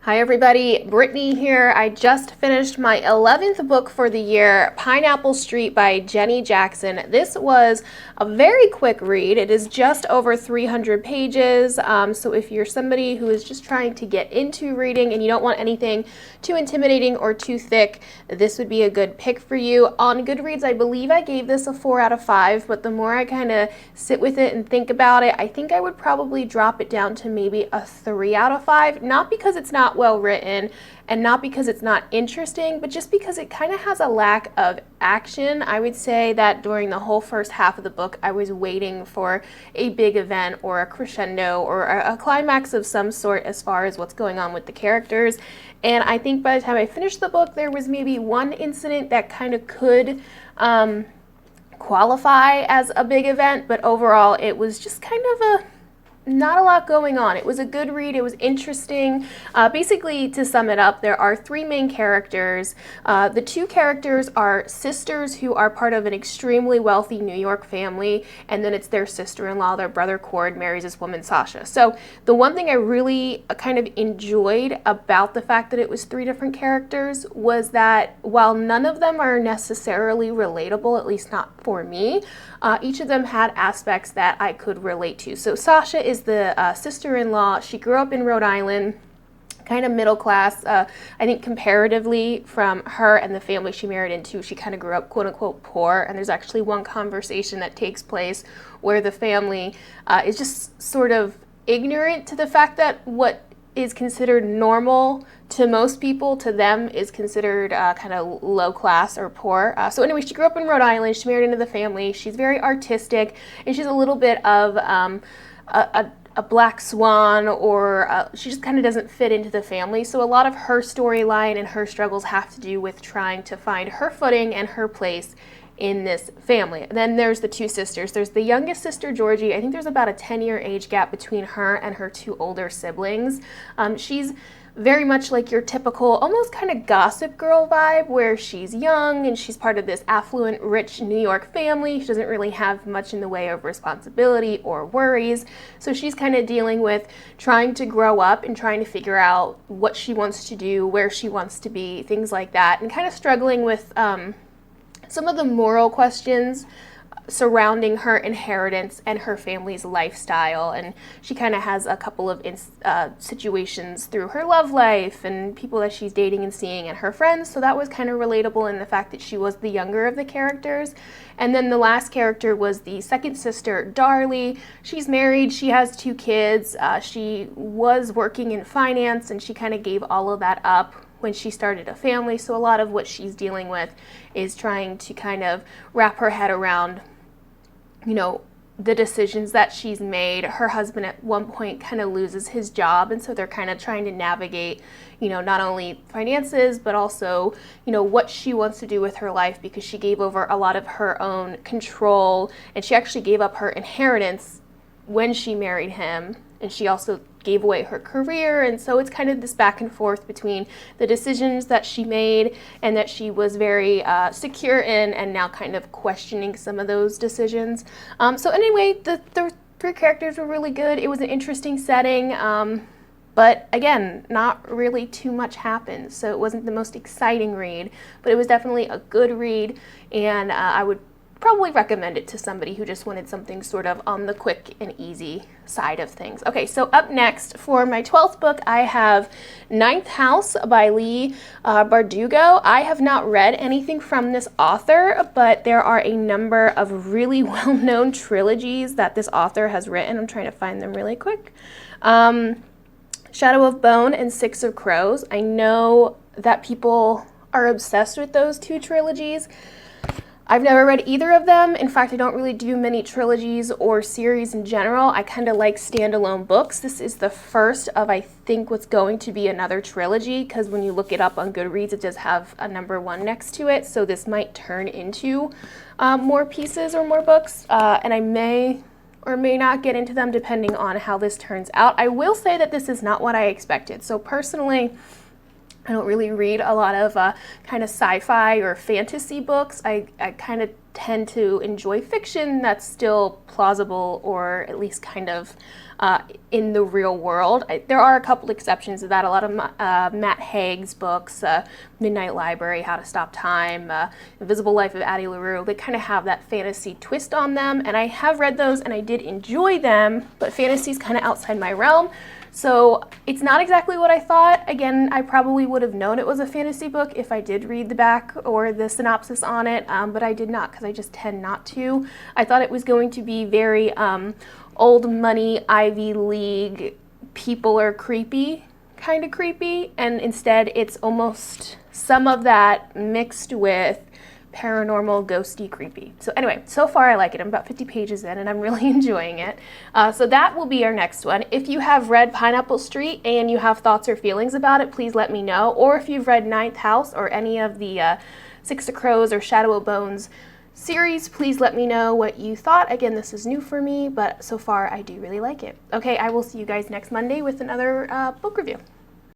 Hi everybody, Brittany here. I just finished my 11th book for the year, Pineapple Street by Jenny Jackson. This was a very quick read. It is just over 300 pages, so if you're somebody who is just trying to get into reading and you don't want anything too intimidating or too thick, this would be a good pick for you. On Goodreads, I believe I gave this a 4 out of 5, but the more I kind of sit with it and think about it, I think I would probably drop it down to maybe a 3 out of 5, not because it's not well written and not because it's not interesting, but just because it kind of has a lack of action. I would say that during the whole first half of the book, I was waiting for a big event or a crescendo or a climax of some sort as far as what's going on with the characters. And I think by the time I finished the book, there was maybe one incident that kind of could qualify as a big event, but overall it was just kind of not a lot going on. It was a good read. It was interesting. Basically, to sum it up, there are 3 main characters. The 2 characters are sisters who are part of an extremely wealthy New York family, and then it's their sister-in-law, their brother Cord, marries this woman, Sasha. So the one thing I really kind of enjoyed about the fact that it was 3 different characters was that while none of them are necessarily relatable, at least not for me, each of them had aspects that I could relate to. So Sasha is the sister-in-law. She grew up in Rhode Island, kind of middle class. I think comparatively from her and the family she married into, she kind of grew up quote-unquote poor. And there's actually one conversation that takes place where the family is just sort of ignorant to the fact that what is considered normal to most people, to them, is considered kind of low class or poor. So anyway, she grew up in Rhode Island. She married into the family. She's very artistic, and she's a little bit of a black swan, or she just kind of doesn't fit into the family. So a lot of her storyline and her struggles have to do with trying to find her footing and her place in this family. And then there's the 2 sisters. There's the youngest sister, Georgie. I think there's about a 10-year age gap between her and her 2 older siblings. She's very much like your typical, almost kind of Gossip Girl vibe, where she's young and she's part of this affluent, rich New York family. She doesn't really have much in the way of responsibility or worries. So she's kind of dealing with trying to grow up and trying to figure out what she wants to do, where she wants to be, things like that, and kind of struggling with some of the moral questions surrounding her inheritance and her family's lifestyle. And she kind of has a couple of situations through her love life and people that she's dating and seeing and her friends. So that was kind of relatable in the fact that she was the younger of the characters. And then the last character was the second sister, Darlie. She's married. She has 2 kids. She was working in finance, and she kind of gave all of that up when she started a family. So a lot of what she's dealing with is trying to kind of wrap her head around, you know, the decisions that she's made. Her husband at one point kind of loses his job, and so they're kind of trying to navigate, you know, not only finances, but also, you know, what she wants to do with her life, because she gave over a lot of her own control, and she actually gave up her inheritance when she married him, and she also gave away her career. And so it's kind of this back and forth between the decisions that she made and that she was very secure in, and now kind of questioning some of those decisions. So anyway, the 3 characters were really good. It was an interesting setting, but again, not really too much happened. So it wasn't the most exciting read, but it was definitely a good read, and I would probably recommend it to somebody who just wanted something sort of on the quick and easy side of things. Okay, so up next for my 12th book, I have Ninth House by Leigh Bardugo. I have not read anything from this author, but there are a number of really well-known trilogies that this author has written. I'm trying to find them really quick. Shadow of Bone and Six of Crows. I know that people are obsessed with those 2 trilogies. I've never read either of them. In fact, I don't really do many trilogies or series in general. I kind of like standalone books. This is the first of, I think, what's going to be another trilogy, because when you look it up on Goodreads, it does have a number 1 next to it. So this might turn into more pieces or more books, and I may or may not get into them depending on how this turns out. I will say that this is not what I expected. So personally, I don't really read a lot of kind of sci-fi or fantasy books. I kind of tend to enjoy fiction that's still plausible or at least kind of in the real world. There are a couple exceptions to that. A lot of Matt Haig's books, Midnight Library, How to Stop Time, Invisible Life of Addie LaRue, they kind of have that fantasy twist on them, and I have read those and I did enjoy them, but fantasy's kind of outside my realm. So it's not exactly what I thought. Again, I probably would have known it was a fantasy book if I did read the back or the synopsis on it, but I did not because I just tend not to. I thought it was going to be very old money, Ivy League, people are creepy, kind of creepy, and instead it's almost some of that mixed with paranormal, ghosty, creepy. So anyway, so far I like it. I'm about 50 pages in and I'm really enjoying it. So that will be our next one. If you have read Pineapple Street and you have thoughts or feelings about it, please let me know. Or if you've read Ninth House or any of the Six of Crows or Shadow of Bones series, please let me know what you thought. Again, this is new for me, but so far I do really like it. Okay, I will see you guys next Monday with another book review.